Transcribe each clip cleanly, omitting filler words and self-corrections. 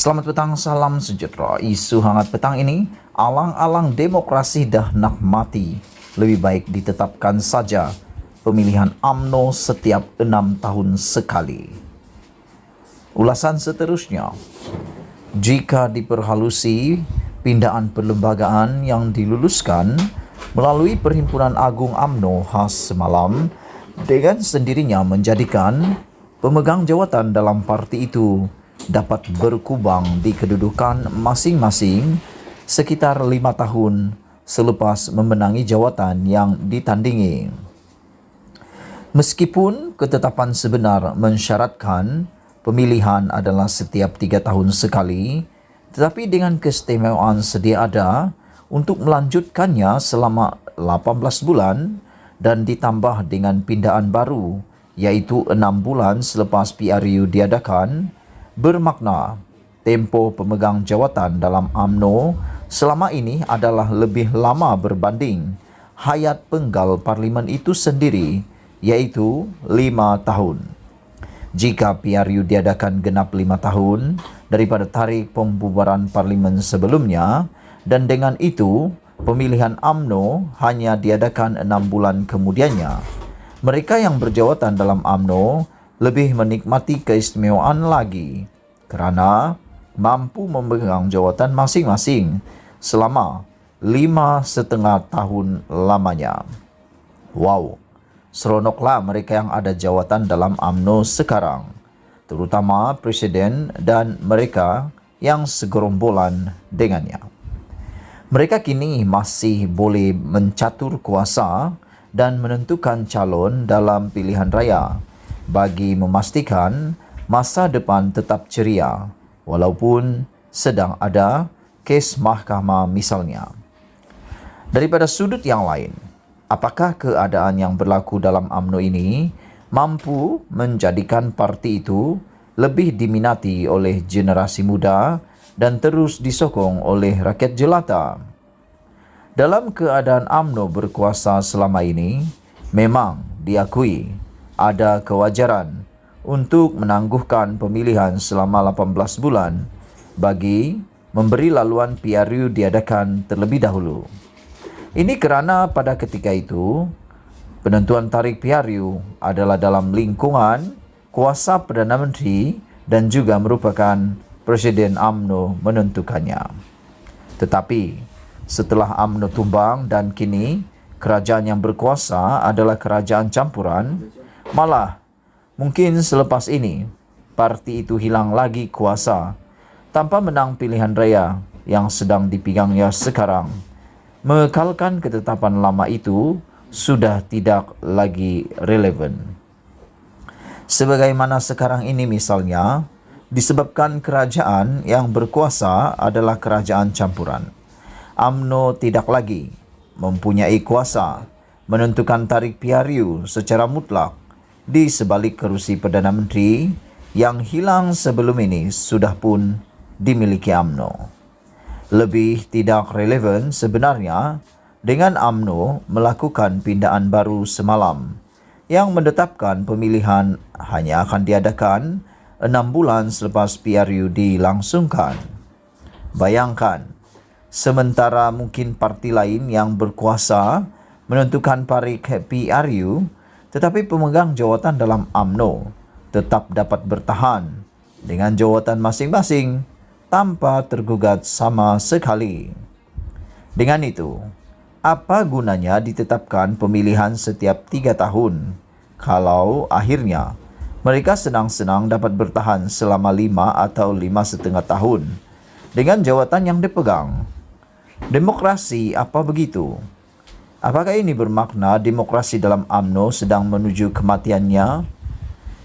Selamat petang, salam sejahtera. Isu hangat petang ini, alang-alang demokrasi dah nak mati. Lebih baik ditetapkan saja pemilihan UMNO setiap 6 tahun sekali. Ulasan seterusnya, jika diperhalusi pindaan perlembagaan yang diluluskan melalui Perhimpunan Agung UMNO khas semalam, dengan sendirinya menjadikan pemegang jawatan dalam parti itu dapat berkubang di kedudukan masing-masing sekitar 5 tahun selepas memenangi jawatan yang ditandingi. Meskipun ketetapan sebenar mensyaratkan pemilihan adalah setiap 3 tahun sekali, tetapi dengan keistimewaan sedia ada untuk melanjutkannya selama 18 bulan dan ditambah dengan pindaan baru, iaitu 6 bulan selepas PRU diadakan, bermakna tempo pemegang jawatan dalam UMNO selama ini adalah lebih lama berbanding hayat penggal parlimen itu sendiri, iaitu 5 tahun. Jika PRU diadakan genap 5 tahun daripada tarikh pembubaran parlimen sebelumnya, dan dengan itu pemilihan UMNO hanya diadakan 6 bulan kemudiannya, mereka yang berjawatan dalam UMNO lebih menikmati keistimewaan lagi kerana mampu memegang jawatan masing-masing selama 5,5 tahun lamanya. Wow, seronoklah mereka yang ada jawatan dalam UMNO sekarang, terutama Presiden dan mereka yang segerombolan dengannya. Mereka kini masih boleh mencatur kuasa dan menentukan calon dalam pilihan raya bagi memastikan masa depan tetap ceria walaupun sedang ada kes mahkamah misalnya. Daripada sudut yang lain, apakah keadaan yang berlaku dalam UMNO ini mampu menjadikan parti itu lebih diminati oleh generasi muda dan terus disokong oleh rakyat jelata? Dalam keadaan UMNO berkuasa selama ini, memang diakui ada kewajaran untuk menangguhkan pemilihan selama 18 bulan bagi memberi laluan PRU diadakan terlebih dahulu. Ini kerana pada ketika itu, penentuan tarikh PRU adalah dalam lingkungan kuasa Perdana Menteri dan juga merupakan Presiden UMNO menentukannya. Tetapi setelah UMNO tumbang dan kini kerajaan yang berkuasa adalah kerajaan campuran, malah mungkin selepas ini parti itu hilang lagi kuasa tanpa menang pilihan raya yang sedang dipegangnya sekarang. Mengekalkan ketetapan lama itu sudah tidak lagi relevan. Sebagaimana sekarang ini misalnya, disebabkan kerajaan yang berkuasa adalah kerajaan campuran, UMNO tidak lagi mempunyai kuasa menentukan tarikh PRU secara mutlak di sebalik kerusi Perdana Menteri yang hilang sebelum ini sudah pun dimiliki UMNO. Lebih tidak relevan sebenarnya dengan UMNO melakukan pindaan baru semalam yang menetapkan pemilihan hanya akan diadakan 6 bulan selepas PRU dilangsungkan. Bayangkan, sementara mungkin parti lain yang berkuasa menentukan tarikh PRU, tetapi pemegang jawatan dalam UMNO tetap dapat bertahan dengan jawatan masing-masing tanpa tergugat sama sekali. Dengan itu, apa gunanya ditetapkan pemilihan setiap 3 tahun kalau akhirnya mereka senang-senang dapat bertahan selama 5 atau 5,5 tahun dengan jawatan yang dipegang? Demokrasi apa begitu? Apakah ini bermakna demokrasi dalam UMNO sedang menuju kematiannya?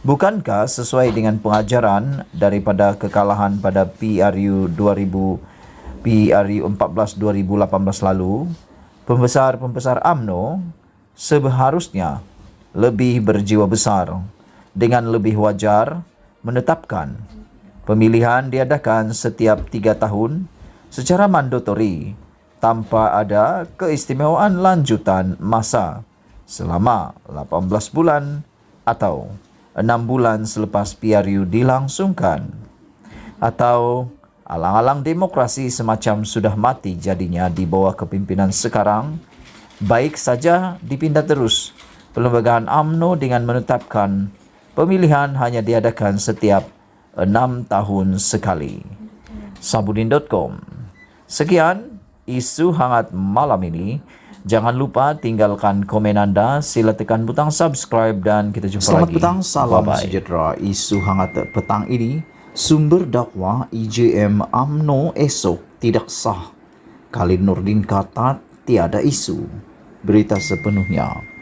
Bukankah sesuai dengan pengajaran daripada kekalahan pada PRU 14 2018 lalu, pembesar-pembesar UMNO seharusnya lebih berjiwa besar dengan lebih wajar menetapkan pemilihan diadakan setiap 3 tahun secara mandatori tanpa ada keistimewaan lanjutan masa selama 18 bulan atau 6 bulan selepas PRU dilangsungkan, atau Alang-alang demokrasi semacam sudah mati jadinya di bawah kepimpinan sekarang, baik saja dipindah terus Perlembagaan UMNO dengan menetapkan pemilihan hanya diadakan setiap 6 tahun sekali. Sabudin.com. Sekian isu hangat malam ini. Jangan lupa tinggalkan komen anda, sila tekan butang subscribe dan kita jumpa Selamat lagi. Selamat petang, salam Bye-bye. sejahtera. Isu hangat petang ini, sumber dakwah IJM UMNO esok tidak sah. Khalid Nurdin kata tiada isu. Berita sepenuhnya.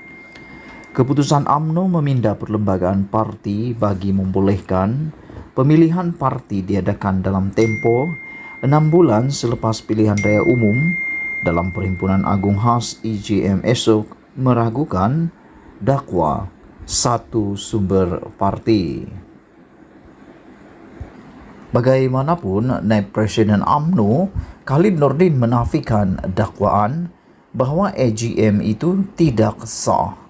Keputusan UMNO memindah perlembagaan parti bagi membolehkan pemilihan parti diadakan dalam tempo 6 bulan selepas pilihan raya umum dalam Perhimpunan Agung Khas IJM esok meragukan dakwa satu sumber parti. Bagaimanapun, Naib Presiden UMNO Khalid Nurdin menafikan dakwaan bahwa AGM itu tidak sah.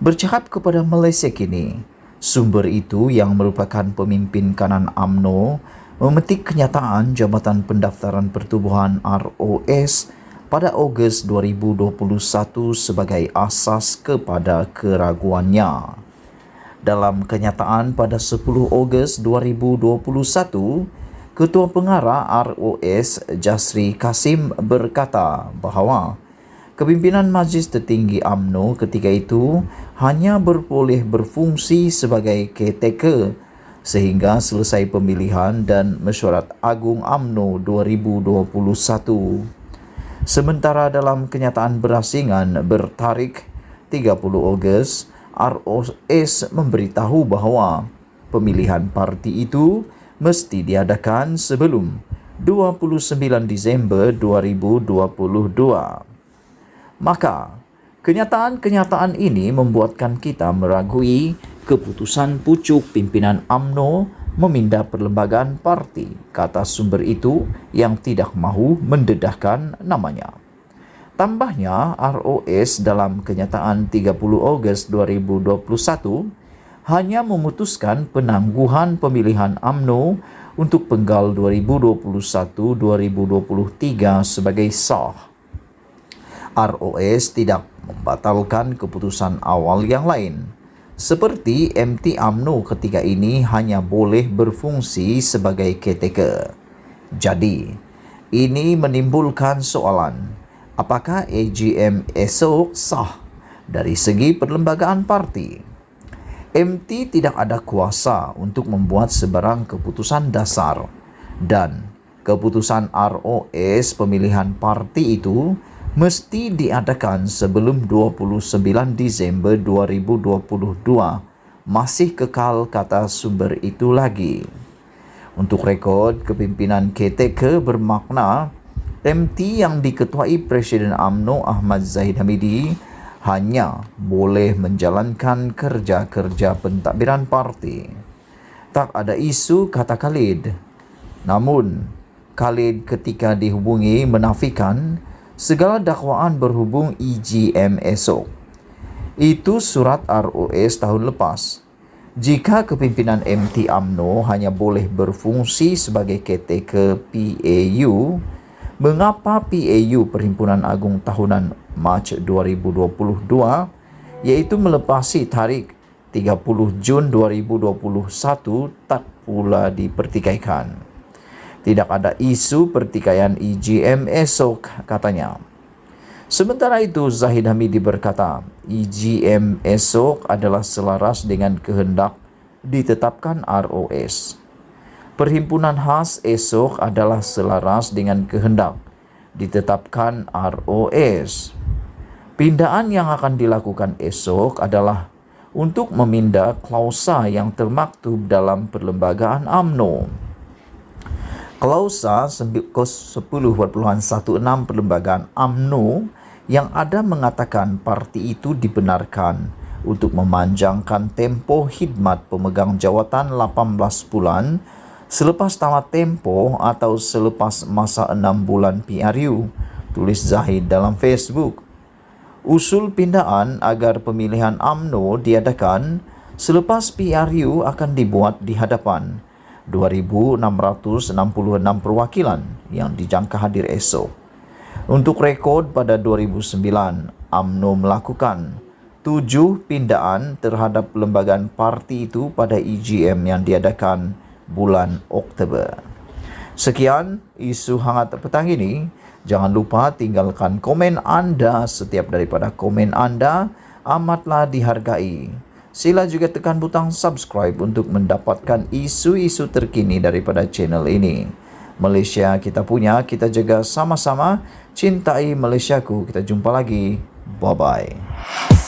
Bercakap kepada Malaysia Kini, sumber itu yang merupakan pemimpin kanan UMNO memetik kenyataan Jabatan Pendaftaran Pertubuhan ROS pada Ogos 2021 sebagai asas kepada keraguannya. Dalam kenyataan pada 10 Ogos 2021, Ketua Pengarah ROS Jasri Kasim berkata bahawa kepimpinan Majlis Tertinggi UMNO ketika itu hanya berboleh berfungsi sebagai caretaker sehingga selesai pemilihan dan mesyuarat agung UMNO 2021. Sementara dalam kenyataan berasingan bertarikh 30 Ogos, ROS memberitahu bahawa pemilihan parti itu mesti diadakan sebelum 29 Disember 2022. Maka, kenyataan-kenyataan ini membuatkan kita meragui keputusan pucuk pimpinan UMNO memindah perlembagaan parti, kata sumber itu yang tidak mahu mendedahkan namanya. Tambahnya, ROS dalam kenyataan 30 Ogos 2021 hanya memutuskan penangguhan pemilihan UMNO untuk penggal 2021-2023 sebagai sah. ROS tidak membatalkan keputusan awal yang lain. Seperti MT UMNO ketika ini hanya boleh berfungsi sebagai caretaker. Jadi, ini menimbulkan soalan, apakah AGM esok sah dari segi perlembagaan parti? MT tidak ada kuasa untuk membuat sebarang keputusan dasar dan keputusan ROS pemilihan parti itu mesti diadakan sebelum 29 Disember 2022. Masih kekal, kata sumber itu lagi. Untuk rekod, kepimpinan caretaker bermakna MT yang diketuai Presiden UMNO Ahmad Zahid Hamidi hanya boleh menjalankan kerja-kerja pentadbiran parti. Tak ada isu, kata Khalid. Namun, Khalid ketika dihubungi menafikan segala dakwaan berhubung IGM esok. Itu surat ROS tahun lepas. Jika kepimpinan MT UMNO hanya boleh berfungsi sebagai caretaker PAU, mengapa PAU Perhimpunan Agung Tahunan Mac 2022 iaitu melepasi tarikh 30 Jun 2021 tak pula dipertikaikan? Tidak ada isu pertikaian IGM esok, katanya. Sementara itu, Zahid Hamidi berkata, IGM esok adalah selaras dengan kehendak ditetapkan ROS. Perhimpunan khas esok adalah selaras dengan kehendak ditetapkan ROS. Pindaan yang akan dilakukan esok adalah untuk memindah klausa yang termaktub dalam perlembagaan UMNO. Klausa 10.16 Perlembagaan UMNO yang ada mengatakan parti itu dibenarkan untuk memanjangkan tempoh khidmat pemegang jawatan 18 bulan selepas tamat tempoh atau selepas masa 6 bulan PRU, tulis Zahid dalam Facebook. Usul pindaan agar pemilihan UMNO diadakan selepas PRU akan dibuat di hadapan 2.666 perwakilan yang dijangka hadir esok. Untuk rekod pada 2009, UMNO melakukan 7 pindaan terhadap perlembagaan parti itu pada EGM yang diadakan bulan Oktober. Sekian isu hangat petang ini. Jangan lupa tinggalkan komen anda. Setiap daripada komen anda amatlah dihargai. Sila juga tekan butang subscribe untuk mendapatkan isu-isu terkini daripada channel ini. Malaysia kita punya, kita jaga sama-sama. Cintai Malaysiaku. Kita jumpa lagi. Bye-bye.